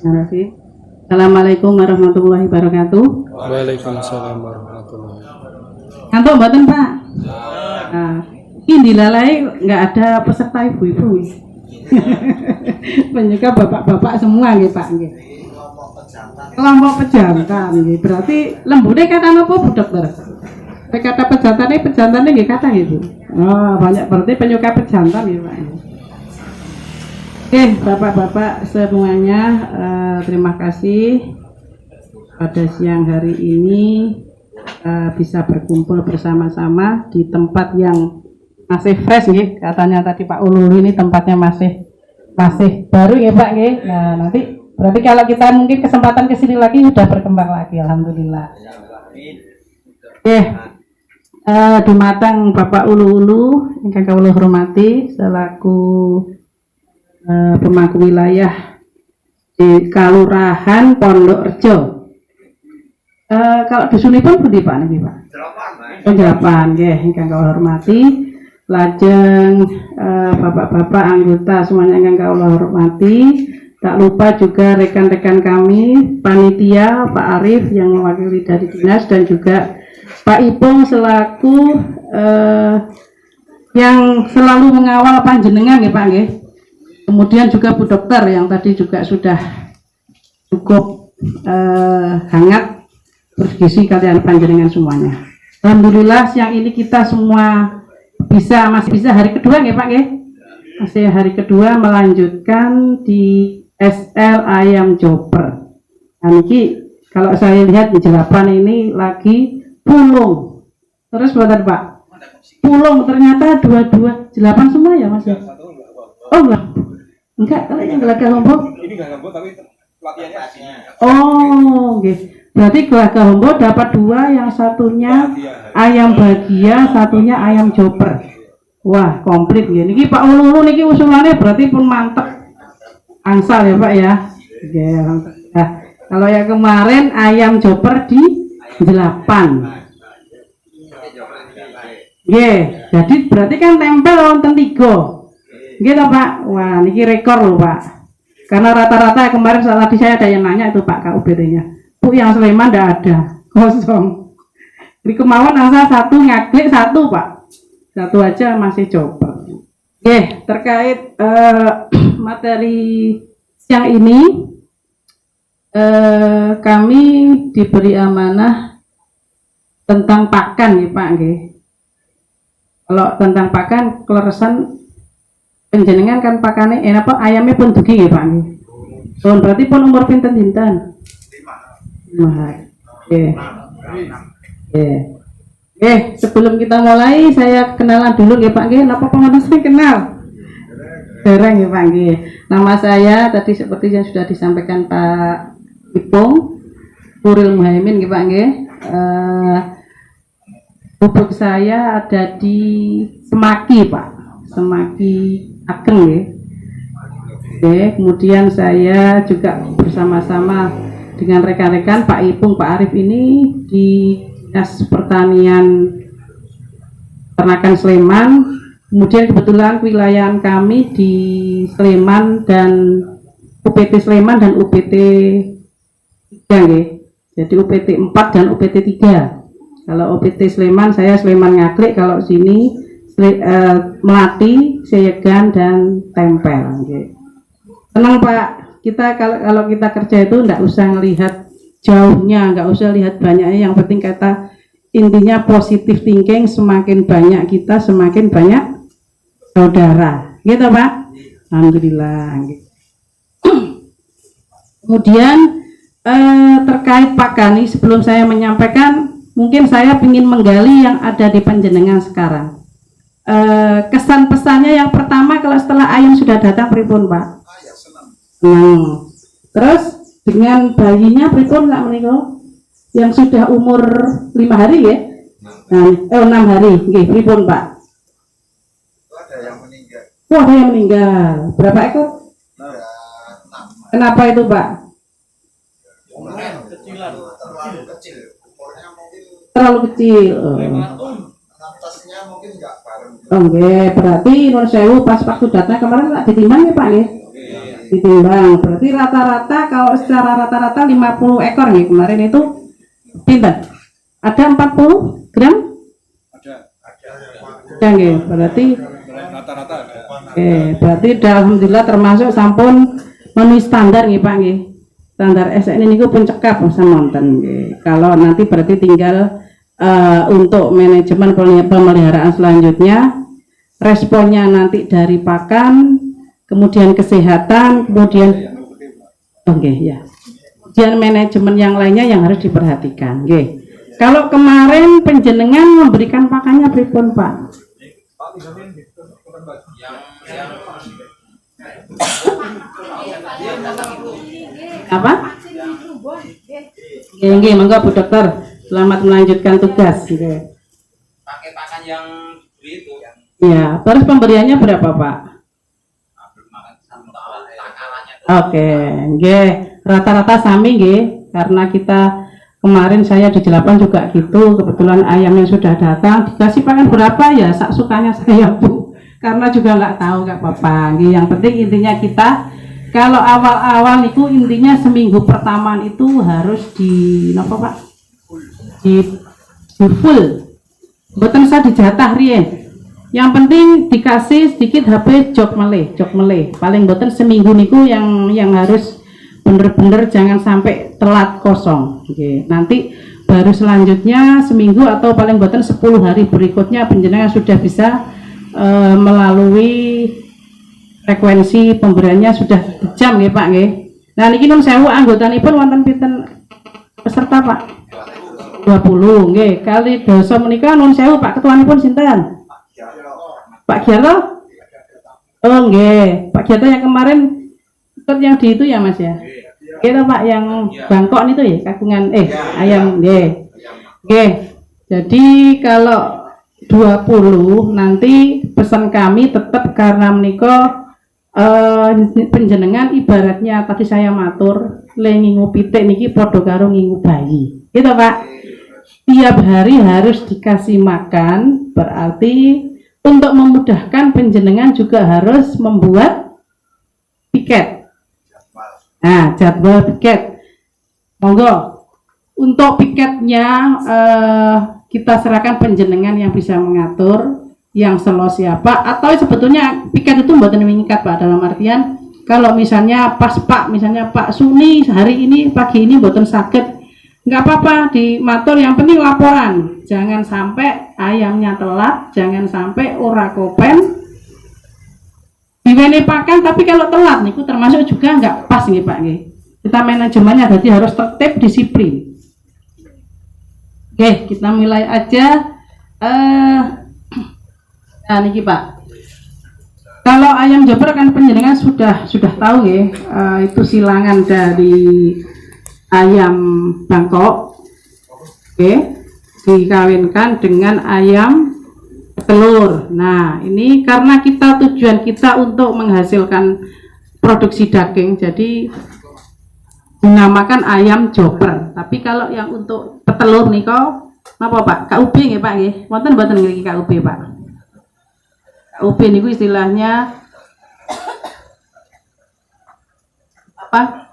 Bismillahirrahmanirrahim. Assalamualaikum warahmatullahi wabarakatuh. Waalaikumsalam warahmatullahi wabarakatuh. Ngantuk mboten Pak? Nah, ini dilalai nggak ada peserta ibu-ibu. Penyuka bapak-bapak semua nggih Pak nggih. Kelompok pejantan nggih. Berarti lembune kata napa Bu Dokter? Kata pejantane nggih kata nggih Bu. Oh, banyak berarti penyuka pejantan nggih Pak. Oke, bapak-bapak semuanya, terima kasih pada siang hari ini bisa berkumpul bersama-sama di tempat yang masih fresh nih, katanya tadi Pak Ulul ini tempatnya masih baru ya Pak nih. Nah nanti berarti kalau kita mungkin kesempatan kesini lagi sudah berkembang lagi, alhamdulillah. Oke, dumateng Bapak Ulu ingkang kawula hormati selaku pemangku wilayah di Kalurahan Pondok Rejo. Kalau dusunipun pundi Pak niki Pak? Penjelapan nggih ingkang kawula hormati. Lajeng bapak-bapak anggota semuanya ingkang kawula hormati. Tak lupa juga rekan-rekan kami panitia Pak Arif yang mewakili dari dinas dan juga Pak Ipung selaku yang selalu mengawal panjenengan ya Pak nggih. Kemudian juga Bu Dokter yang tadi juga sudah cukup hangat bergizi kalian panjenengan semuanya. Alhamdulillah siang ini kita semua masih bisa hari kedua nggih Pak nggih? Masih hari kedua melanjutkan di SL Ayam Joper. Nah ini kalau saya lihat di jelapan ini lagi pulung. Terus buatan Pak? Pulung ternyata dua-dua jelapan semua ya Mas ya? Oh enggak, kalau yang Gelagah Lombok ini Gelagah Lombok tapi pelatihannya. Oh, oke. Berarti Gelagah Lombok dapat dua, yang satunya ayam bahagia, satunya ayam joper. Wah, komplit ya. Niki Pak Ulu niki usulannya berarti pun mantep. Angsal ya Pak ya. Oke, nah, kalau yang kemarin ayam joper di 8. Jadi berarti kan tempel wonten 3. Gitu Pak, wah ini rekor loh Pak. Karena rata-rata kemarin saat tadi saya ada yang nanya itu Pak KUBT-nya, Bu yang Sleman tidak ada, kosong. Di kemauan asal satu ngaklik satu Pak, satu aja masih coba. Oke, terkait materi siang ini, kami diberi amanah tentang pakan ya Pak. Kalau tentang pakan, kleresan penjenengan kan pakane ayamnya pun dugi ya Pak nggih. Oh, berarti pun umur pinten dinten? 5. Oke. Sebelum kita mulai saya kenalan dulu ya Pak nggih. Napa pengen saya kenal? Dereng ya Pak nggih. Nama saya tadi seperti yang sudah disampaikan Pak Ipung Nuril Muhaimin nggih Pak nggih. Bubuk saya ada di Semaki Pak. Semaki Ageng ya. Oke, kemudian saya juga bersama-sama dengan rekan-rekan Pak Ipung, Pak Arif ini di Dinas Pertanian Peternakan Sleman. Kemudian kebetulan wilayah kami di Sleman dan UPT Sleman dan UPT 3 ya. Jadi UPT 4 dan UPT 3. Kalau UPT Sleman saya Sleman Ngaklik, kalau sini Melati, Seyegan dan Tempel. Tenang Pak, kita kalau kita kerja itu enggak usah melihat jauhnya, enggak usah lihat banyaknya, yang penting kata intinya positive thinking, semakin banyak kita semakin banyak saudara. Gitu Pak. Alhamdulillah. Kemudian terkait pakan ini sebelum saya menyampaikan, mungkin saya ingin menggali yang ada di panjenengan sekarang. Kesan pesannya yang pertama kalau setelah ayam sudah datang pripun Pak? Terus dengan bayinya pripun nggak menikah? Yang sudah umur 5 hari ya? 6 hari, oke, pripun Pak? Ada yang meninggal. Oh, ada yang meninggal. Berapa ekor? Kenapa itu Pak? Terlalu kecil. Umurnya mungkin Terlalu kecil. Natasnya mungkin nggak bareng. Oke, berarti Nur Sewu pas waktu datang kemarin tak ditimbang ya Pak ya? ditimbang. Berarti rata-rata kalau secara rata-rata 50 ekor nih kemarin itu pinter. Ada 40 gram? Ada nggih. Berarti Rata-rata ada. oke, berarti alhamdulillah termasuk sampun memenuhi standar nggih Pak nggih. Standar SN ini pun cekap samonten nggih. Kalau nanti berarti tinggal untuk manajemen pemeliharaan selanjutnya, responnya nanti dari pakan, kemudian kesehatan, kemudian oke ya. Kemudian manajemen yang lainnya yang harus diperhatikan nggih. Kalau kemarin penjenengan memberikan pakannya pripun Pak? Apa? Nggih, monggo Bu Dokter. Selamat melanjutkan tugas. Nggih. Pakai pakan yang itu yang Ya, terus pemberiannya berapa Pak? makan sama takarannya Oke, nggih. Rata-rata sami nggih, karena kita kemarin saya di Jelapan juga gitu, kebetulan ayamnya sudah datang, dikasih pakan berapa ya sak sukanya saya Bu, karena juga nggak tahu nggak apa-apa. Yang penting intinya kita kalau awal-awal itu intinya seminggu pertama itu harus di apa Pak? Di full, mboten usah dijatah riyen. Yang penting dikasih sedikit HP jok meleh, paling mboten seminggu niku yang harus bener-bener jangan sampai telat kosong. Oke. Nanti baru selanjutnya seminggu atau paling mboten 10 hari berikutnya penjenengan sudah bisa melalui frekuensi pemberiannya sudah jam nggih Pak nggih. Nah niki nun sewu anggotanipun wonten pinten peserta Pak? 20 nggih. Kali dosa menika nun sewu Pak ketuanipun sinten? Pak Giarto? Oh nggih, Pak Giarto yang kemarin ikut yang di itu ya Mas ya? Kita Pak yang Bangkok itu ya kagungan ayam nggih. Nggih. Jadi kalau 20 nanti pesan kami tetap karena menika penjenengan ibaratnya tadi saya matur le ngingu pitik niki padha karo ngingu bayi. Gitu Pak. Tiap hari harus dikasih makan, berarti untuk memudahkan penjenengan juga harus membuat piket. Nah, jadwal piket. Monggo. Untuk piketnya kita serahkan penjenengan yang bisa mengatur, yang selo siapa, atau sebetulnya piket itu mboten mengikat Pak, dalam artian kalau misalnya pas Pak, misalnya Pak Suni hari ini pagi ini mboten sakit, nggak apa-apa dimatur, yang penting laporan, jangan sampai ayamnya telat, jangan sampai ora kopen diwene pakan, tapi kalau telat niku termasuk juga nggak pas nih Pak nih. Kita manajemennya berarti harus tertib, disiplin. Oke, kita mulai aja. Nah niki Pak, kalau ayam Joper kan penjenengan sudah tahu ya, itu silangan dari ayam Bangkok, oke, dikawinkan dengan ayam telur. Nah ini karena tujuan kita untuk menghasilkan produksi daging, jadi dinamakan ayam Joper. Tapi kalau yang untuk petelur nih kok apa Pak? KUB nggih Pak nggih. Wonten mboten ngriki KUB Pak? KUB niku istilahnya apa?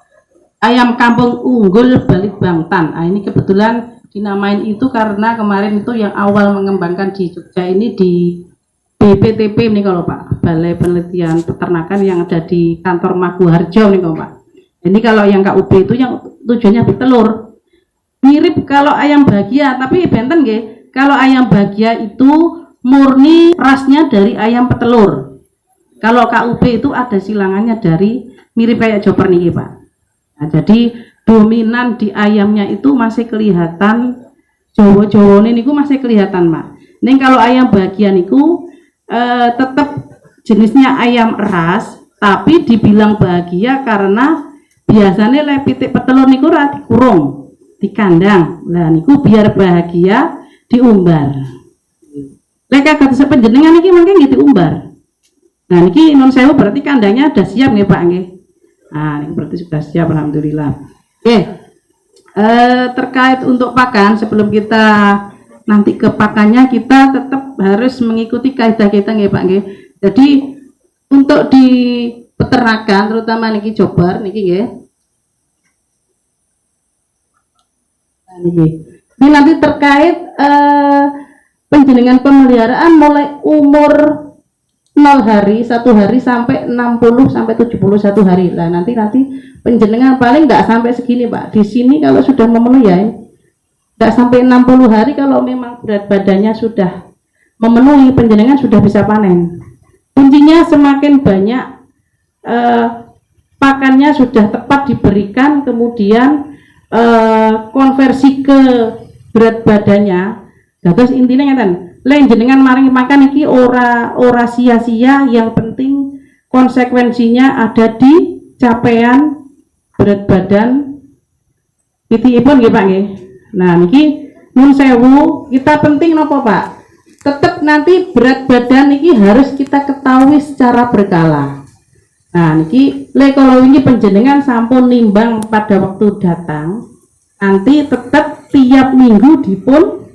Ayam kampung unggul Balit Bangtan. Nah, ini kebetulan dinamain itu karena kemarin itu yang awal mengembangkan di Jogja ini di BPTP nih kalau Pak, Balai Penelitian Peternakan yang ada di kantor Maguharjo nih kalau Pak. Ini kalau yang KUB itu yang tujuannya bertelur. Mirip kalau ayam bahagia, tapi benten nggih. Kalau ayam bahagia itu murni rasnya dari ayam petelur. Kalau KUB itu ada silangannya dari mirip kayak Joper nih Pak. Nah, jadi dominan di ayamnya itu masih kelihatan Jawa-Jawa ini masih kelihatan Pak. Ini kalau ayam bahagia niku tetap jenisnya ayam ras, tapi dibilang bahagia karena biasanya le pitik petelur niku ora dikurung, di kandang. Lah niku biar bahagia diumbar. Lek kagak sepenjenengan niki mangke nggih diumbar. Nah niki non sewu berarti kandangnya udah siap nggih Pak nggih. Nah ini berarti sudah siap alhamdulillah. Oke. Terkait untuk pakan, sebelum kita nanti ke pakannya kita tetap harus mengikuti kaidah kita nggih Pak nggih. Jadi untuk di peternakan terutama niki Jobar niki nggih. Nah, niki. Ini nanti terkait penjenengan pemeliharaan mulai umur 0 hari, 1 hari sampai 60 sampai 71 hari. Nah, nanti penjenengan paling nggak sampai segini, Pak. Di sini kalau sudah memenuhi ya, nggak sampai 60 hari kalau memang berat badannya sudah memenuhi, penjenengan sudah bisa panen. Kuncinya semakin banyak pakannya sudah tepat diberikan, kemudian konversi ke berat badannya. Terus intinya ngeten, lain jenengan maring makan iki ora sia-sia, yang penting konsekuensinya ada di capaian berat badan pitihipun nggih Pak nggih. Nah niki nun sewu, kita penting napa Pak? Tetap nanti berat badan ini harus kita ketahui secara berkala. Nah niki kalau ini penjenengan sampun nimbang pada waktu datang, nanti tetap tiap minggu dipun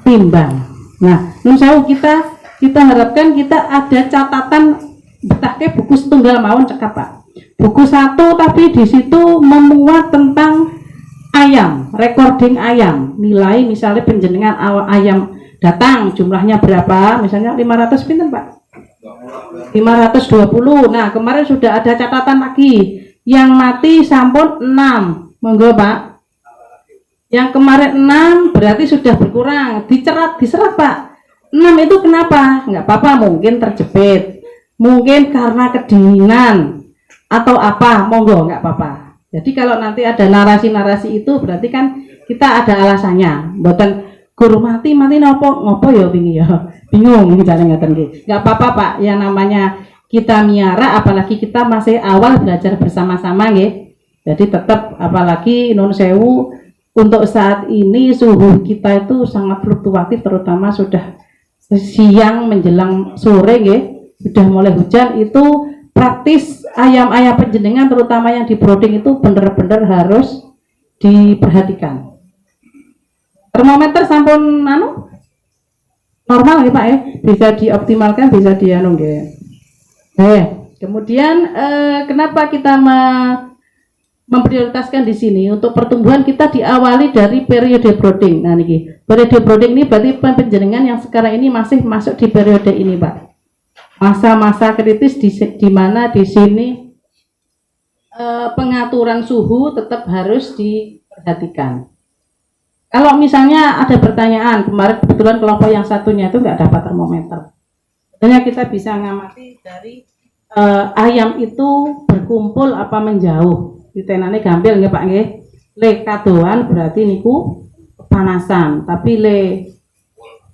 timbang. Nah nun sewu, kita harapkan kita ada catatan betahke buku setunggal mawon cekap Pak. Buku 1 tapi di situ memuat tentang ayam, recording ayam, nilai misalnya penjenengan ayam datang jumlahnya berapa, misalnya 500 pinten Pak? 520. Nah kemarin sudah ada catatan lagi, yang mati sampun 6, monggo Pak. Yang kemarin 6 berarti sudah berkurang, diserat Pak. 6 itu kenapa? Nggak apa-apa, mungkin terjepit, mungkin karena kedinginan atau apa, monggo nggak apa-apa. Jadi kalau nanti ada narasi-narasi itu berarti kan kita ada alasannya. Mboten guru mati ngopo ya bingung ini cara ngaten nggih. Nggak apa-apa Pak, yang namanya kita miara, apalagi kita masih awal belajar bersama-sama nggih. Jadi tetap, apalagi nun sewu, untuk saat ini suhu kita itu sangat fluktuatif, terutama sudah siang menjelang sore nggih, sudah mulai hujan. Itu praktis ayam-ayam penjenengan terutama yang di brooding itu benar-benar harus diperhatikan. Termometer sampun normal ya Pak ya, bisa dioptimalkan, bisa dianu nggih. Kemudian kenapa kita memprioritaskan di sini untuk pertumbuhan, kita diawali dari periode brooding. Nah niki periode brooding ini berarti penjenengan yang sekarang ini masih masuk di periode ini Pak, masa-masa kritis di mana di sini pengaturan suhu tetap harus diperhatikan. Kalau misalnya ada pertanyaan, kemarin kebetulan kelompok yang satunya itu nggak dapat termometer, sebenarnya kita bisa ngamati dari ayam itu berkumpul apa menjauh. Ditenane gampil nggih Pak nggih. Le kadoan berarti niku kepanasan, tapi le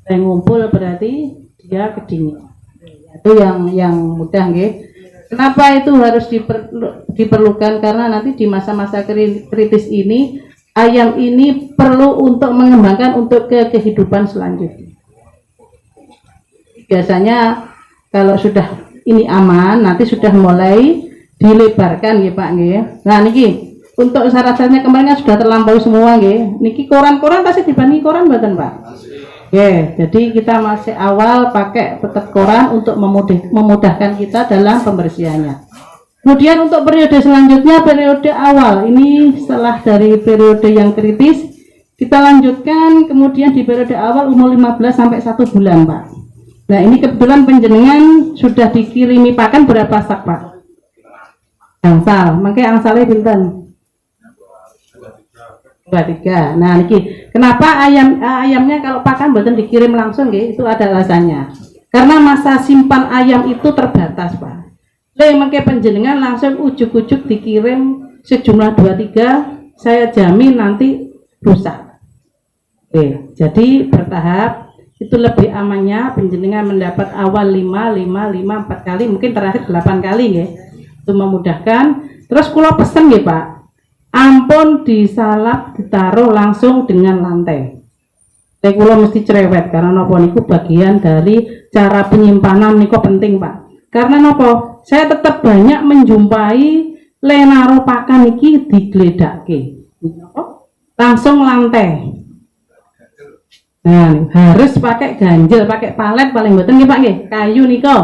ngumpul berarti dia kedinginan. Itu yang mudah nggih. Kenapa itu harus diperlukan? Karena nanti di masa-masa kritis ini ayam ini perlu untuk mengembangkan untuk kehidupan selanjutnya. Biasanya kalau sudah ini aman, nanti sudah mulai dilebarkan nggih Pak nggih. Nah niki untuk syarat-syaratnya kemarin kan sudah terlampaui semua nggih. Niki koran-koran pasti dibanding koran mboten Pak? Jadi kita masih awal, pakai tetap koran untuk memudahkan kita dalam pembersihannya. Kemudian untuk periode selanjutnya, periode awal ini setelah dari periode yang kritis, kita lanjutkan kemudian di periode awal umur 15 sampai 1 bulan Pak. Nah ini kebetulan penjenengan sudah dikirimi pakan berapa sak Pak? Angsal, makanya angsalnya pinten? 23. Nah niki kenapa ayamnya kalau pakan buatan dikirim langsung nggih, itu ada alasannya. Karena masa simpan ayam itu terbatas Pak. Makanya penjenengan langsung ujuk-ujuk dikirim sejumlah 23, saya jamin nanti rusak. Jadi bertahap itu lebih amannya, penjenengan mendapat awal 5, 4 kali, mungkin terakhir 8 kali nggih. Itu memudahkan. Terus kula pesen nggih Pak, ampun disalap ditaruh langsung dengan lantai. Kula mesti cerewet karena nopo niku bagian dari cara penyimpanan niku penting Pak. Karena nopo, saya tetap banyak menjumpai lenaro pakan iki digledake. Langsung lantai. Nah, harus pakai ganjel, pakai palet paling betul nggih Pak nggih. Kayu niko.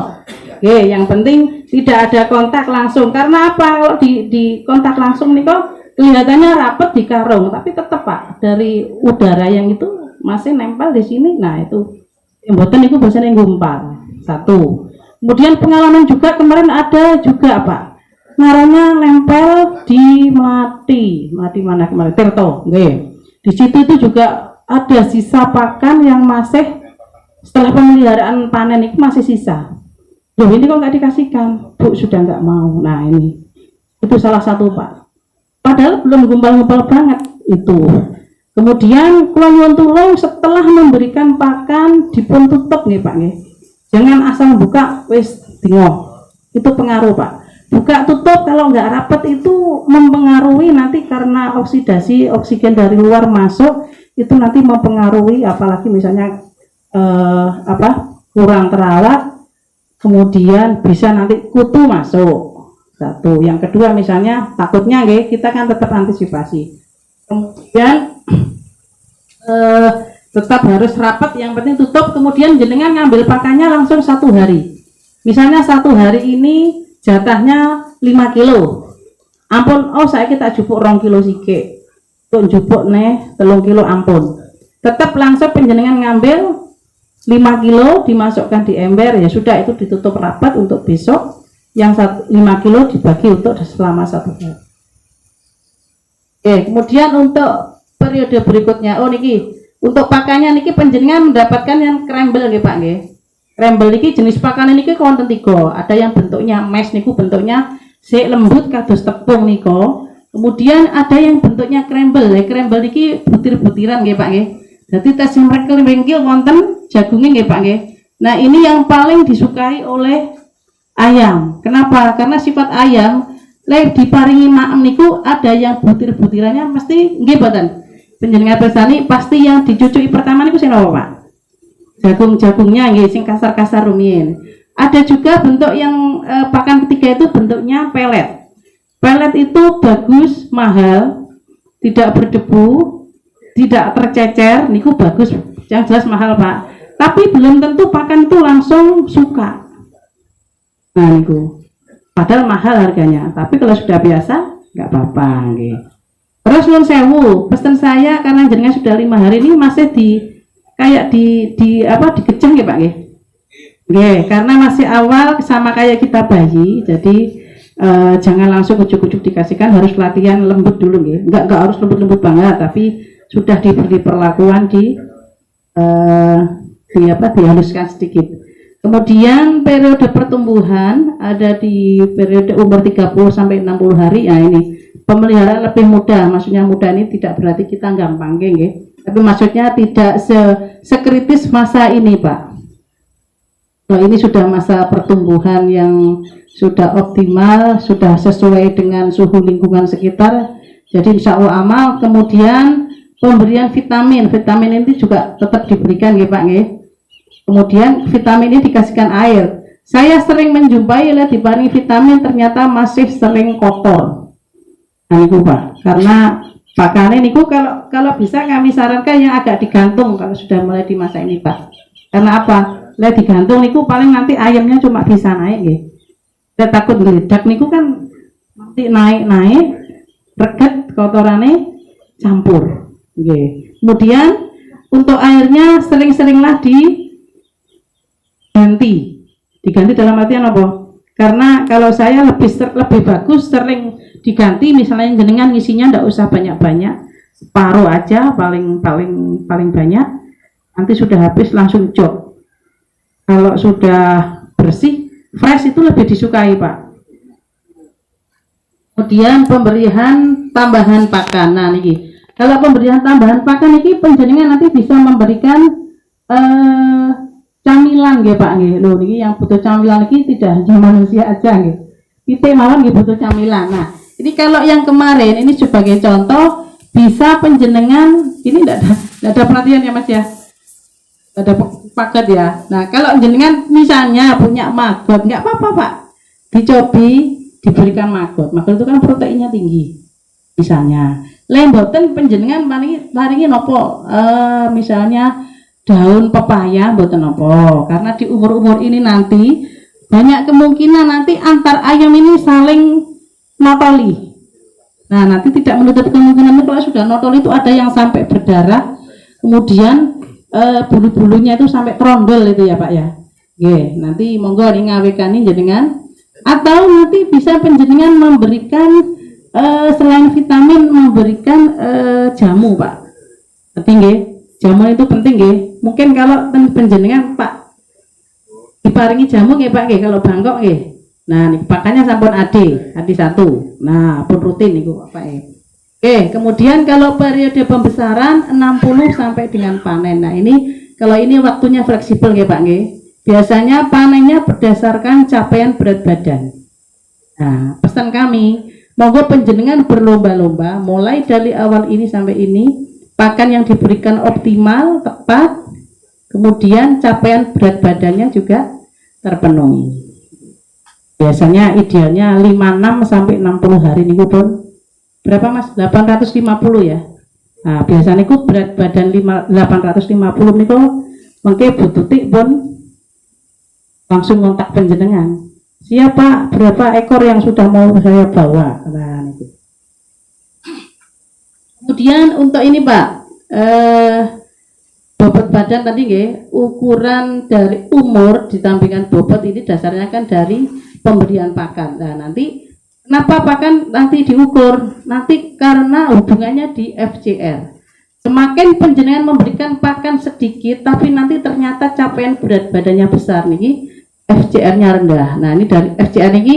Yang penting tidak ada kontak langsung. Karena apa? Kalau di kontak langsung nih kok kelihatannya rapet di karung, tapi tetap Pak dari udara yang itu masih nempel di sini. Nah itu mboten itu biasanya gumpal. Satu. Kemudian pengalaman juga kemarin ada juga Pak, ngarannya nempel di Melati mana kemarin Tirto, di situ itu juga ada sisa pakan yang masih setelah pemeliharaan panen itu masih sisa. Loh ini kok nggak dikasihkan? Bu sudah nggak mau. Nah ini itu salah satu Pak. Padahal belum gumpal-gumpal banget itu. Kemudian kulon tulung setelah memberikan pakan dipun tutup nih Pak nih. Jangan asal buka wis dingo. Itu pengaruh Pak. Buka tutup kalau nggak rapet itu mempengaruhi nanti karena oksidasi oksigen dari luar masuk itu nanti mempengaruhi apalagi misalnya kurang terawat. Kemudian bisa nanti kutu masuk. Satu. Yang kedua misalnya takutnya kita kan tetap antisipasi. Kemudian tetap harus rapat, yang penting tutup. Kemudian jenengan ngambil pakannya langsung 1 hari. Misalnya 1 hari ini jatahnya 5 kilo. Ampun, saya kita jupuk 2 kilo sike. Untuk jupuk 3 kilo ampun. Tetap langsung penjenengan ngambil 5 kilo dimasukkan di ember, ya sudah itu ditutup rapat untuk besok. Yang 5 kilo dibagi untuk selama 1 hari. Oke, kemudian untuk periode berikutnya, niki untuk pakannya niki penjenengan mendapatkan yang krembel nggih Pak nggih. Krembel niki jenis pakan niki wonten 3. Ada yang bentuknya mes niku bentuknya sik lembut kados tepung niku. Kemudian ada yang bentuknya krembel. Krembel niki butir-butiran nggih Pak nggih. Jadi tes mrekel wengkil wonten jagungnya nggih Pak nggih. Nah, ini yang paling disukai oleh ayam. Kenapa? Karena sifat ayam diparingi maem niku ada yang butir-butirannya mesti nggih boten. Panjenengan persani pasti yang dicucuki pertama niku sing napa Pak? Jagung-jagungnya nggih sing kasar-kasar rumiyin. Ada juga bentuk yang pakan ketiga itu bentuknya pelet. Pelet itu bagus, mahal, tidak berdebu, tidak tercecer, niku bagus, yang jelas mahal Pak. Tapi belum tentu pakan itu langsung suka. Nah niku, padahal mahal harganya. Tapi kalau sudah biasa, nggak apa-apa. Terus nun sewu, pesan saya karena jenengan sudah 5 hari ini masih dikejang ya Pak nggih. Karena masih awal sama kayak kita bayi, jadi jangan langsung ujuk-ujuk dikasihkan, harus latihan lembut dulu nggih. Nggak harus lembut-lembut banget, tapi sudah diberi perlakuan dihaluskan sedikit. Kemudian periode pertumbuhan ada di periode umur 30 sampai 60 hari. Ya ini pemeliharaan lebih mudah. Maksudnya mudah ini tidak berarti kita gampang nggih. Tapi maksudnya tidak sekritis masa ini, Pak. Nah, ini sudah masa pertumbuhan yang sudah optimal, sudah sesuai dengan suhu lingkungan sekitar. Jadi insya Allah amal. Kemudian pemberian vitamin ini juga tetap diberikan ya Pak nggih. Kemudian vitamin ini dikasihkan air. Saya sering menjumpai diparingi vitamin ternyata masih sering kotor. Nah niku Pak, karena pakannya niku kalau bisa kami sarankan yang agak digantung kalau sudah mulai di masa ini Pak. Karena apa? Digantung niku paling nanti ayamnya cuma bisa naik nggih. Saya takut ngeledak niku kan nanti naik reget kotorannya campur. Kemudian untuk airnya sering-seringlah diganti dalam artian apa? Karena kalau saya lebih bagus sering diganti, misalnya jenengan ngisinya ndak usah banyak-banyak, separuh aja paling banyak, nanti sudah habis langsung jok. Kalau sudah bersih fresh itu lebih disukai Pak. Kemudian pemberian tambahan pakan. Nah niki kalau pemberian tambahan pakan ini penjenengan nanti bisa memberikan camilan nggih Pak nggih. Lho niki yang butuh camilan iki tidak hanya manusia aja nggih. Kita mawon nggih butuh camilan. Nah, ini kalau yang kemarin ini sebagai contoh bisa penjenengan ini enggak ada perhatian ya Mas ya. Ada paket ya. Nah, kalau jenengan misalnya punya maggot nggak apa-apa Pak. Dicobi diberikan maggot. Maggot itu kan proteinnya tinggi. Misalnya lemboten penjenengan paringi nopo misalnya daun pepaya mboten nopo, karena di umur-umur ini nanti banyak kemungkinan nanti antar ayam ini saling notoli. Nah, nanti tidak menutup kemungkinan kalau sudah notoli itu ada yang sampai berdarah, kemudian bulu-bulunya itu sampai trondol itu ya Pak ya. Oke, nanti monggo ring ngawekani jenengan, atau nanti bisa penjenengan memberikan selain vitamin memberikan jamu Pak. Penting nggih. Jamu itu penting nggih. Mungkin kalau penjenengan Pak diparingi jamu nggih Pak nggih kalau bangkok nggih. Nah, nih pakannya sampun AD 1. Nah, pun rutin niku Pak ya. Oke, kemudian kalau periode pembesaran 60 sampai dengan panen. Nah, ini kalau ini waktunya fleksibel nggih Pak nggih. Biasanya panennya berdasarkan capaian berat badan. Nah, pesan kami, monggo penjenengan berlomba-lomba mulai dari awal ini sampai ini, pakan yang diberikan optimal, tepat, kemudian capaian berat badannya juga terpenuhi. Biasanya idealnya 56 sampai 60 hari niku pun berapa Mas? 850 ya. Nah, biasanya niku berat badan 850 niku mengke bututik pun langsung kontak penjenengan. Siapa berapa ekor yang sudah mau saya bawa? Nah, niku. Kemudian untuk ini Pak, bobot badan tadi nggih, ukuran dari umur ditampilkan bobot ini dasarnya kan dari pemberian pakan. Nah, nanti kenapa pakan nanti diukur? Nanti karena hubungannya di FCR. Semakin penjenengan memberikan pakan sedikit tapi nanti ternyata capaian berat badannya besar nih, FCR-nya rendah. Nah, ini dari FCR ini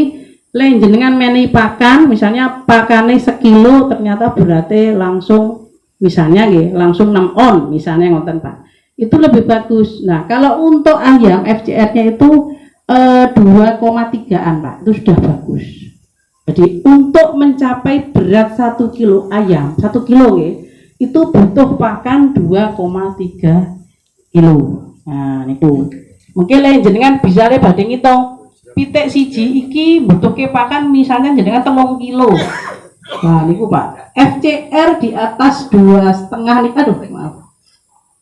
lain jenengan meni pakan, misalnya pakannya sekilo ternyata beratnya langsung misalnya langsung 6 on misalnya ngoten Pak. Itu lebih bagus. Nah, kalau untuk ayam FCR-nya itu 2,3-an Pak. Itu sudah bagus. Jadi untuk mencapai berat 1 kilo ayam, 1 kilo itu butuh pakan 2,3 kilo. Nah, niku. Mungkin lain jenengan bisa badhe ngitung. Pitik siji iki butuhke pakan misalnya jenengan 3 kilo. Nah, niku Pak. FCR di atas 2,5 nih. Aduh, maaf.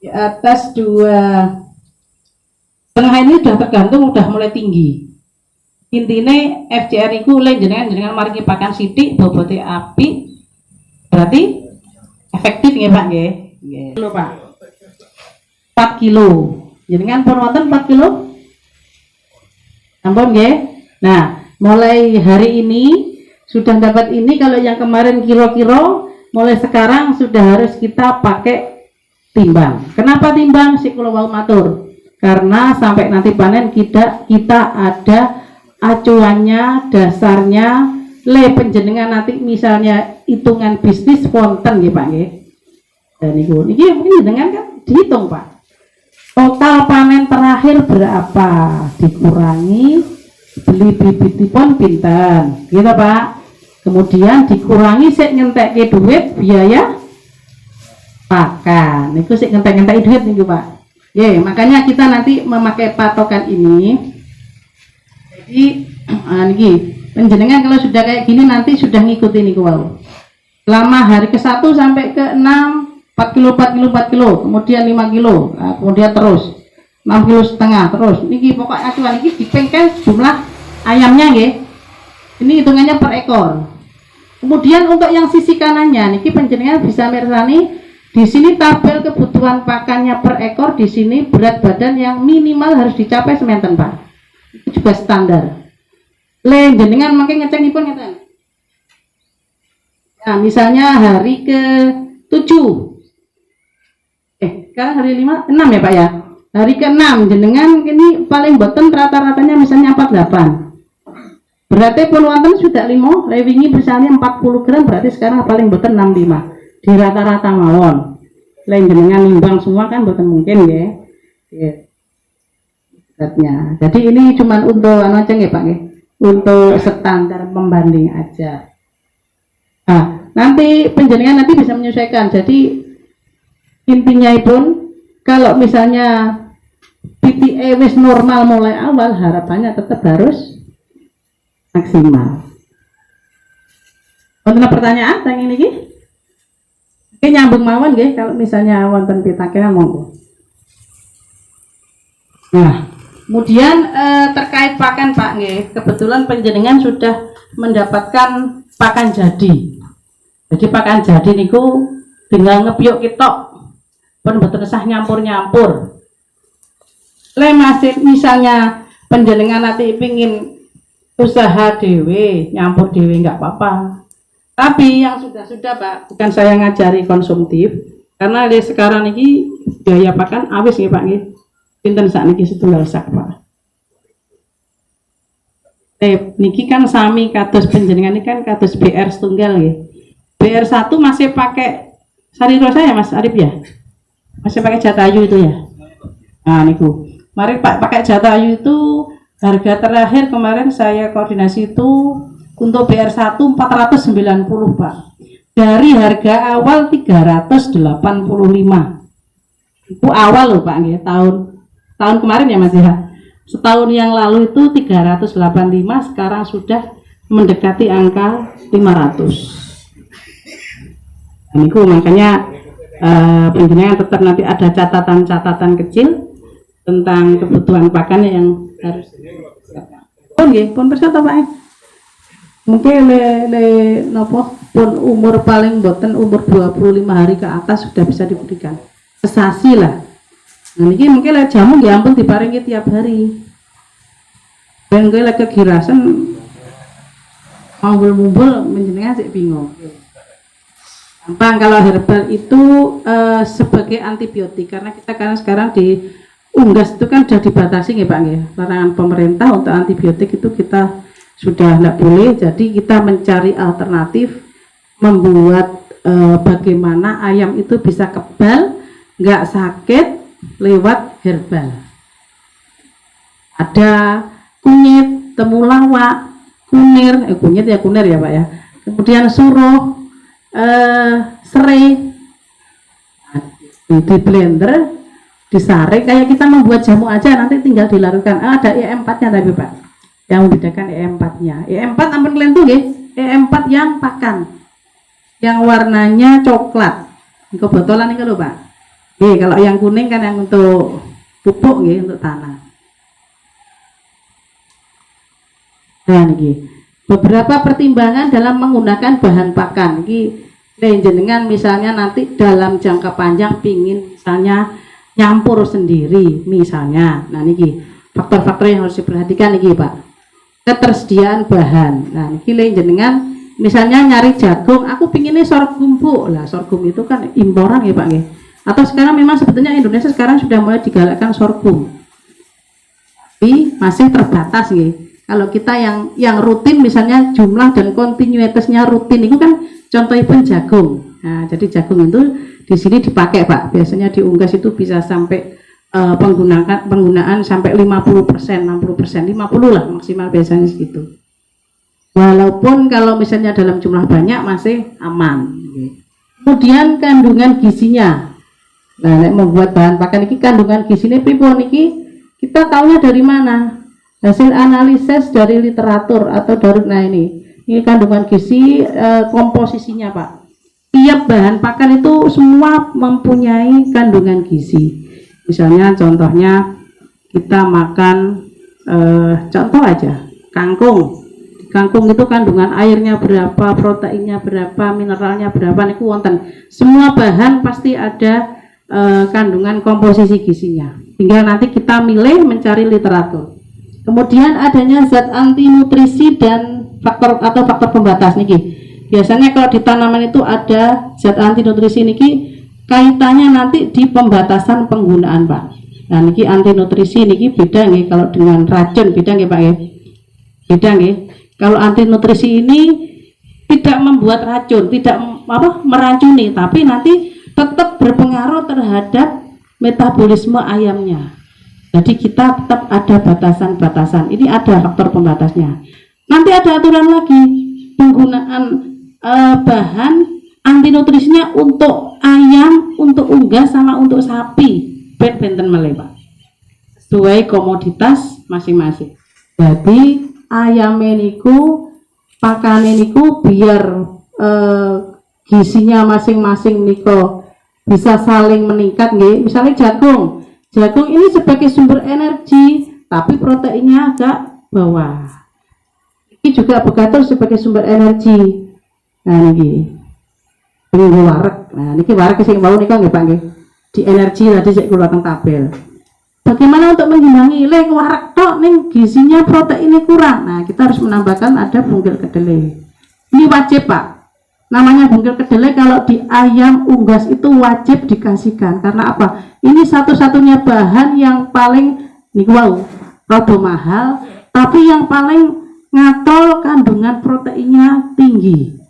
Di atas 2,5 ini udah tergantung udah mulai tinggi. Intinya FCR itu lain jenengan mari pakan sidik bobotnya api berarti efektif ya Pak nggih. Nggih. Pak. 4 kilo. Jenengan pun wonten 4 kilo? Ampun nggih. Nah, mulai hari ini sudah dapat ini, kalau yang kemarin kilo-kilo, mulai sekarang sudah harus kita pakai timbang. Kenapa timbang? Si kula wau matur. Karena sampai nanti panen kita ada acuannya, dasarnya, le penjenengan nanti misalnya hitungan bisnis wonten nggih Pak nggih. Dan niki mungkin jenengan kan dihitung Pak. Total panen terakhir berapa? Dikurangi beli bibitipun pinten. Gitu Pak. Kemudian dikurangi sik ngentekke duit biaya pakan. Niku sik ngentek-ngentek duit niku Pak. Ya, makanya kita nanti memakai patokan ini. Jadi niki penjenengan kalau sudah kayak gini nanti sudah ngikutin niku wau. Selama hari ke-1 sampai ke-6 4 kilo, 4 kilo, 4 kilo, kemudian 5 kilo, nah, kemudian terus 6 kilo setengah terus. Niki pokoknya acuan niki dipengkel jumlah ayamnya nggih. Ini hitungannya per ekor. Kemudian untuk yang sisi kanannya niki penjenengan bisa mirsani di sini tabel kebutuhan pakannya per ekor, di sini berat badan yang minimal harus dicapai semanten Pak. Itu juga standar. Le jenengan makin ngecekipun ngeten. Nah, misalnya hari ke-7. Sekarang hari 6 ya Pak ya. Hari ke-6 jenengan ini paling boten rata-ratanya misalnya 48. Berarti pun wonten sudah 5, rewingi misalnya 40 gram berarti sekarang paling boten 65. Di rata-rata mawon. Lain jenengan nimbang semua kan boten mungkin ya. Beratnya. Jadi ini cuma untuk aja ya Pak ya. Untuk standar pembanding aja. Nah, nanti penjenengan nanti bisa menyesuaikan. Jadi intinya pun kalau misalnya PTA wis normal mulai awal, harapannya tetap harus maksimal. Wonten pertanyaan tentang ini? Oke, nyambung mawon nggih kalau misalnya wonten pitake monggo. Nah, kemudian terkait terkait pakan Pak nggih, kebetulan panjenengan sudah mendapatkan pakan jadi. Jadi pakan jadi niku tinggal ngepyuk ketok. Pun mboten usah nyampur-nyampur. Masih misalnya panjenengan nanti pingin usaha dewe, nyampur dewe nggak apa-apa. Tapi yang sudah Pak, bukan saya ngajari konsumtif, karena sekarang ini biaya pakan awis nih Pak nih. Pinten sakniki setunggal sak Pak. Niki kan sami kados panjenengan ini kan kados BR setunggal nggih. BR 1 masih pakai sari rosa ya Mas Arif ya? Masih pakai Jatayu itu ya? Nah niku. Mari Pak pakai Jatayu itu harga terakhir kemarin saya koordinasi itu untuk BR1 490 Pak. Dari harga awal 385. Itu awal loh Pak nggih, tahun kemarin ya Mas ya. Setahun yang lalu itu 385, sekarang sudah mendekati angka 500. Niku makanya panjenengan tetap nanti ada catatan-catatan kecil tentang kebutuhan pakan yang harus pun nggih pun persen Pak. Mungkin nopo pun umur paling boten umur 25 hari ke atas sudah bisa diberikan sesasi lah. Nah ini mungkin jamu ya ampun diparingi tiap hari. Dan gue lagi kegirasan ngumpul-ngumpul menjenengan sih bingung. Gampang kalau herbal itu sebagai antibiotik karena kita kan sekarang di unggas itu kan sudah dibatasi ya Pak ya. Larangan pemerintah untuk antibiotik itu kita sudah tidak boleh, jadi kita mencari alternatif membuat bagaimana ayam itu bisa kebal, nggak sakit lewat herbal. Ada kunyit, temulawak, kunyit ya kunir ya Pak ya. Kemudian suruh, serai, di blender, disaring kayak kita membuat jamu aja nanti tinggal dilarutkan. Ada E4-nya tapi Pak. Yang membedakan E4-nya. E4 ampun kelentu nggih. E4 yang pakan. Yang warnanya coklat. Ini botolan ini lho Pak. Nggih, kalau yang kuning kan yang untuk pupuk nggih, untuk tanah. Nah niki beberapa pertimbangan dalam menggunakan bahan pakan. Niki jenengan misalnya nanti dalam jangka panjang pingin misalnya nyampur sendiri misalnya. Nah niki faktor-faktor yang harus diperhatikan niki Pak. Ketersediaan bahan. Nah niki jenengan misalnya nyari jagung, aku pinginnya sorghum Bu. Lah sorghum itu kan imporan ya Pak nggih. Atau sekarang memang sebetulnya Indonesia sekarang sudah mulai digalakkan sorghum. Tapi masih terbatas nggih. Kalau kita yang rutin misalnya jumlah dan kontinuitasnya rutin itu kan contohnya pun jagung. Nah, jadi jagung itu di sini dipakai Pak. Biasanya di unggas itu bisa sampai penggunaan sampai 50%, 60%, 50 lah maksimal biasanya segitu. Walaupun kalau misalnya dalam jumlah banyak masih aman. Kemudian kandungan gizinya. Nah, membuat bahan pakan ini kandungan gizinya pripun niki kita tahunya dari mana? Hasil analisis dari literatur atau dari ini kandungan gizi, komposisinya Pak. Tiap bahan pakan itu semua mempunyai kandungan gizi. Misalnya contohnya kita makan contoh aja kangkung. Kangkung itu kandungan airnya berapa, proteinnya berapa, mineralnya berapa niku wonten. Semua bahan pasti ada kandungan komposisi gizinya. Tinggal nanti kita milih mencari literatur. Kemudian adanya zat anti nutrisi dan faktor pembatas niki. Biasanya kalau di tanaman itu ada zat anti nutrisi niki kaitannya nanti di pembatasan penggunaan Pak. Nah niki anti nutrisi niki beda nggih kalau dengan racun beda nggih Pak ya. Beda nggih. Kalau anti nutrisi ini tidak membuat racun, tidak meracuni, tapi nanti tetap berpengaruh terhadap metabolisme ayamnya. Jadi kita tetap ada batasan-batasan. Ini ada faktor pembatasnya. Nanti ada aturan lagi penggunaan bahan anti nutrisinya untuk ayam, untuk unggas sama untuk sapi. Ben-benten meleh Pak. Sesuai komoditas masing-masing. Jadi ayam niku pakane niku biar gizinya masing-masing niku bisa saling meningkat nggih. Misalnya jagung ini sebagai sumber energi, tapi proteinnya agak bawah. Ini juga begatul sebagai sumber energi. Nah ini warak. Nah ini warak sing mau nika nggih Pak nggih. Di energi tadi saya kula teng tabel. Bagaimana untuk mengimbangi lek warak tok ning gizinya proteinnya kurang. Nah, kita harus menambahkan ada bungkil kedelai. Ini wajib, Pak. Namanya bungkil kedelai kalau di ayam unggas itu wajib dikasihkan. Karena apa? Ini satu-satunya bahan yang paling niku wau, rada mahal, tapi yang paling ngatol kandungan proteinnya tinggi.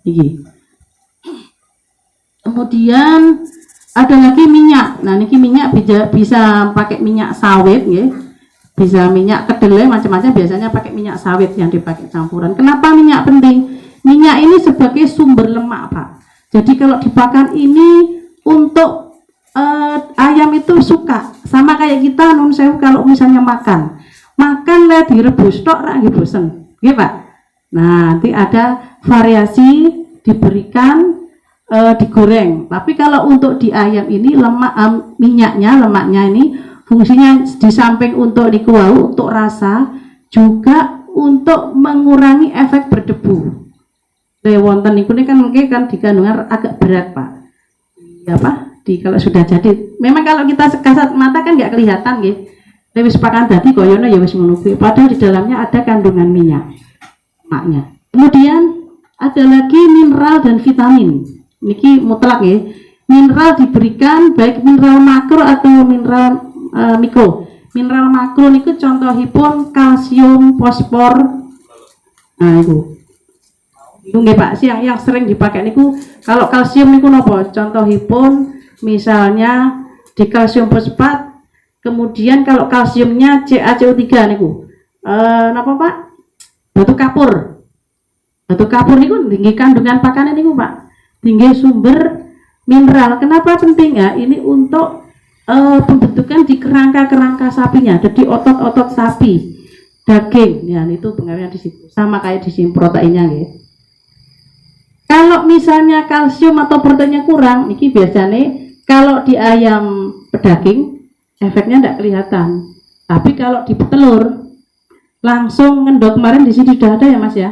Kemudian ada lagi minyak. Nah, niki minyak bisa pakai minyak sawit, ya. Bisa minyak kedelai macam-macam. Biasanya pakai minyak sawit yang dipakai campuran. Kenapa minyak penting? Minyak ini sebagai sumber lemak, Pak. Jadi kalau dipakan ini untuk ayam itu suka. Sama kayak kita nun sewu kalau misalnya makan lah direbus tok ra nggih bosen. Nggih, Pak. Nah, nanti ada variasi diberikan digoreng. Tapi kalau untuk di ayam ini lemaknya ini fungsinya di samping untuk dikuau untuk rasa juga untuk mengurangi efek berdebu. Wonten niku kan mungkin kan dikandungan agak berat, Pak. Ya Pak, kalau sudah jadi. Memang kalau kita kasat mata kan nggak kelihatan nggih. Tapi wis pakan dadi koyono ya wis ngono kuwi. Padahal di dalamnya ada kandungan minyak lemaknya. Kemudian ada lagi mineral dan vitamin. Niki mutlak ya. Mineral diberikan baik mineral makro atau mineral mikro. Mineral makro niku contohipun kalsium, fosfor. Nah itu. Itu nggih Pak, yang sering dipakai niku kalau kalsium niku napa? Contohipun misalnya di kalsium fosfat. Kemudian kalau kalsiumnya CaCO3 niku. Napa Pak? Batu kapur. Batu kapur niku tinggi kandungan pakannya niku Pak. Tinggi sumber mineral. Kenapa penting ya? Ini untuk pembentukan di kerangka-kerangka sapinya, jadi otot-otot sapi, daging. Ya, itu pengaruhnya di situ. Sama kayak di sini proteinnya ya. Kalau misalnya kalsium atau proteinnya kurang, ini biasanya kalau di ayam pedaging efeknya tidak kelihatan. Tapi kalau di petelur langsung ngendok kemarin di sini sudah ada ya Mas ya.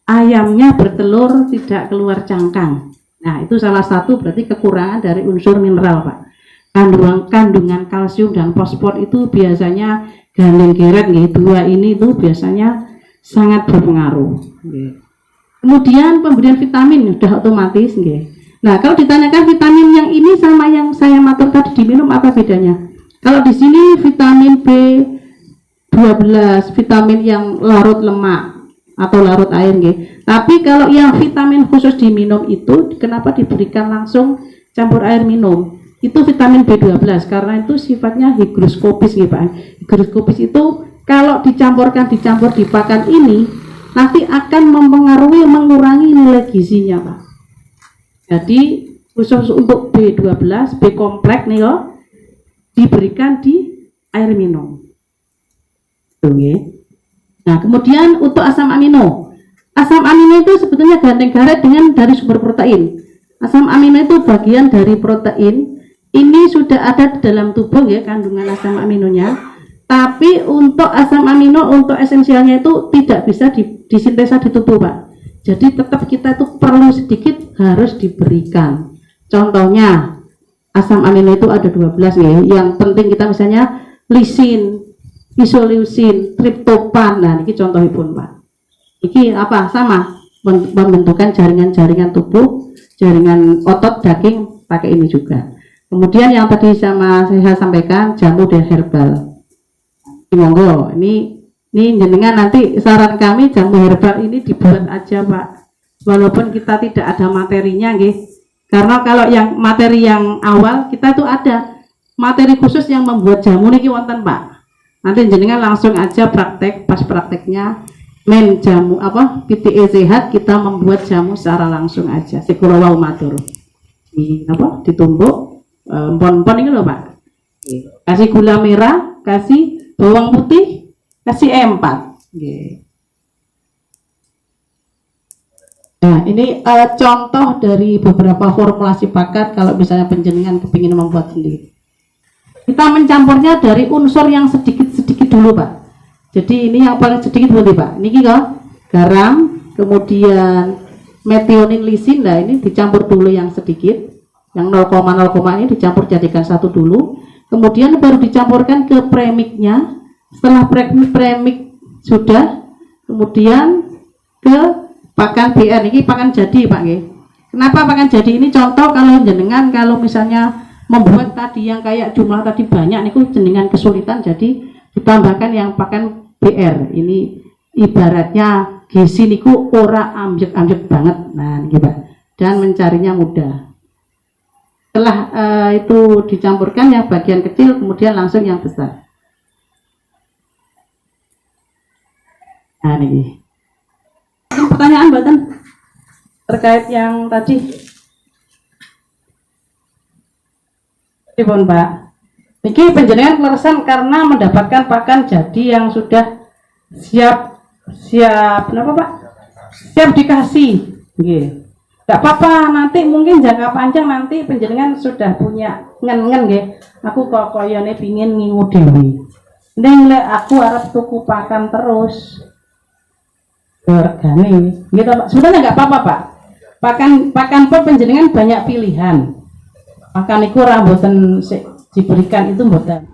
Ayamnya bertelur tidak keluar cangkang. Nah itu salah satu berarti kekurangan dari unsur mineral Pak. Kandungan kalsium dan fosfor itu biasanya gandeng geret dua ini itu biasanya sangat berpengaruh. Kemudian pemberian vitamin sudah otomatis. Nah kalau ditanyakan vitamin yang ini sama yang saya matur tadi diminum apa bedanya? Kalau di sini vitamin B12, vitamin yang larut lemak atau larut air Tapi kalau yang vitamin khusus diminum itu kenapa diberikan langsung campur air minum? Itu vitamin B12 karena itu sifatnya higroskopis Pak. Higroskopis itu kalau dicampur dipakan ini nanti akan mempengaruhi mengurangi nilai gizinya Pak. Jadi khusus untuk B12, B kompleks nih loh diberikan di air minum. Nah, kemudian untuk asam amino. Asam amino itu sebetulnya gandeng garet dari sumber protein. Asam amino itu bagian dari protein. Ini sudah ada di dalam tubuh ya kandungan asam aminonya. Tapi untuk asam amino untuk esensialnya itu tidak bisa disintesa di tubuh, Pak. Jadi tetap kita itu perlu sedikit harus diberikan. Contohnya asam amino itu ada 12 ya. Yang penting kita misalnya lisin, isoleusin, triptopan. Nah, ini contohipun Pak. Ini apa? Sama pembentukan jaringan-jaringan tubuh, jaringan otot, daging pakai ini juga. Kemudian yang tadi saya sampaikan jamu dan herbal. Monggo, ini jenengan nanti saran kami jamu herbal ini dibuat aja Pak. Walaupun kita tidak ada materinya nggih. Karena kalau yang materi yang awal kita tuh ada materi khusus yang membuat jamu niki wonten Pak. Nanti jenengan langsung aja praktek, pas prakteknya men jamu apa PTE sehat kita membuat jamu secara langsung aja. Sekula wau matur. Ditumbuk empon-empon ini loh Pak. Kasih gula merah, kasih bawang putih, kasih empat. Nah, ini contoh dari beberapa formulasi pakan kalau misalnya penjenengan kepingin membuat sendiri. Kita mencampurnya dari unsur yang sedikit-sedikit dulu Pak. Jadi ini yang paling sedikit boleh Pak. Niki kok garam, kemudian metionin lisin. Nah ini dicampur dulu yang sedikit, yang 0,0 ini dicampur jadikan satu dulu. Kemudian baru dicampurkan ke premiknya. Setelah premik sudah, kemudian ke pakan BR. Ini pakan jadi Pak. Kenapa pakan jadi ini? Contoh kalau jenengan kalau misalnya membuat tadi yang kayak jumlah tadi banyak, niku jenengan kesulitan, jadi ditambahkan yang pakan BR. Ini ibaratnya gizi niku ora amjek-amjek banget. Nah, gitu Pak. Dan mencarinya mudah. Setelah itu dicampurkan yang bagian kecil, kemudian langsung yang besar. Nah, ini. Pertanyaan buatan terkait yang tadi. Pripun Pak? Niki panjenengan kleresan karena mendapatkan pakan jadi yang sudah siap kenapa Pak? Siap dikasih. Nggih. Enggak apa-apa, nanti mungkin jangka panjang nanti panjenengan sudah punya ngen-ngen nggih. Aku kok koyone pingin ngingu dhewe. Ning lek aku arep tuku pakan terus regane gitu Pak. Sebenarnya enggak apa-apa Pak. Pakan pot panjenengan banyak pilihan. Makan iku ora mboten diberikan itu mboten.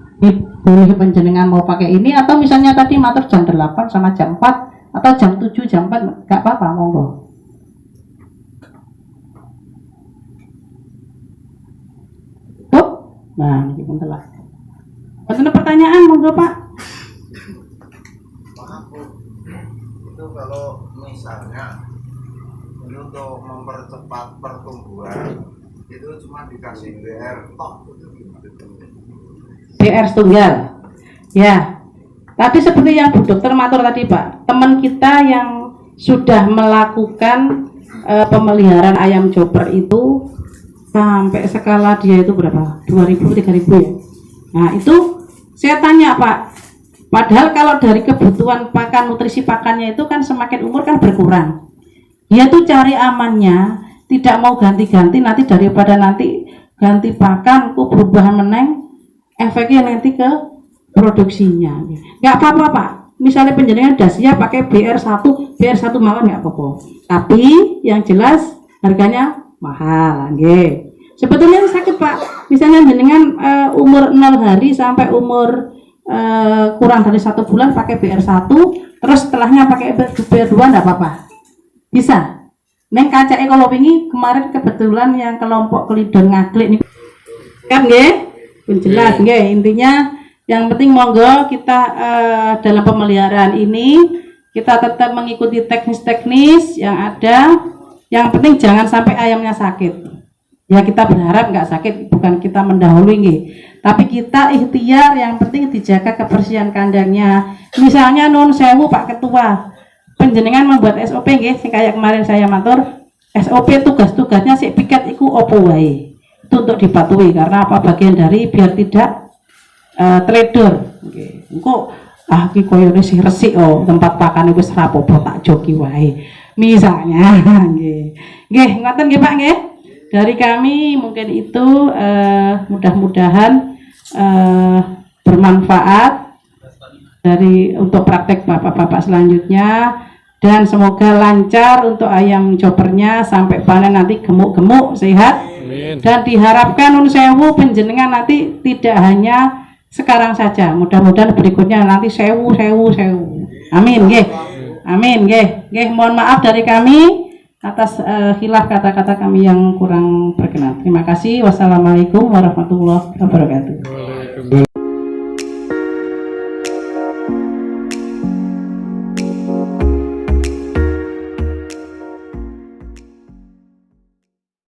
Boleh panjenengan mau pakai ini atau misalnya tadi matur jam 8 sama jam 4 atau jam 7 jam 4 enggak apa-apa, monggo. Tuh. Nah, ini pun telah. Ada pertanyaan monggo Pak. Maaf Bu, itu kalau misalnya ini untuk mempercepat pertumbuhan itu cuma dikasih BR tok itu gimana? BR tunggal. Ya. Tadi seperti yang Bu Dokter matur tadi Pak, teman kita yang sudah melakukan pemeliharaan ayam chopper itu sampai skala dia itu berapa? 2.000 3.000 ya. Nah, itu saya tanya Pak, padahal kalau dari kebutuhan pakan, nutrisi pakannya itu kan semakin umur kan berkurang. Dia tuh cari amannya, tidak mau ganti-ganti nanti daripada nanti ganti pakan kok berubah meneng, efeknya nanti ke produksinya. Nggak apa-apa Pak, misalnya penjenengan udah siap pakai BR1 mawon nggak apa-apa, tapi yang jelas harganya mahal. Nggih. Sebetulnya sakit Pak, misalnya jenengan umur 0 hari sampai umur kurang dari 1 bulan pakai BR1, terus setelahnya pakai BR2 enggak apa-apa, bisa. Neng kaca kalau wingi kemarin kebetulan yang kelompok kelidon ngaglik nih kan nggih, jelas nggih. Intinya yang penting monggo kita dalam pemeliharaan ini kita tetap mengikuti teknis-teknis yang ada. Yang penting jangan sampai ayamnya sakit. Ya kita berharap nggak sakit, bukan kita mendahului nggih. Tapi kita ikhtiar, yang penting dijaga kebersihan kandangnya. Misalnya nun sewu Pak Ketua, penjenengan membuat SOP nggih, kayak kemarin saya matur, SOP tugas-tugasnya si piket iku opo wae. Itu untuk dipatuhi karena apa, bagian dari biar tidak trader. Nggih. Engko ki koyo wis resik tempat pakan wis rapopo tak joki wae. Misalnya nggih. Nggih, ngoten nggih Pak nggih. Dari kami mungkin itu mudah-mudahan bermanfaat dari untuk praktek bapak-bapak selanjutnya, dan semoga lancar untuk ayam choppernya sampai panen nanti gemuk-gemuk sehat. Amin. Dan diharapkan nun sewu penjenengan nanti tidak hanya sekarang saja, mudah-mudahan berikutnya nanti sewu. Amin nggih. Amin nggih. Nggih, mohon maaf dari kami atas khilaf kata-kata kami yang kurang berkenan. Terima kasih. Wassalamualaikum warahmatullahi wabarakatuh.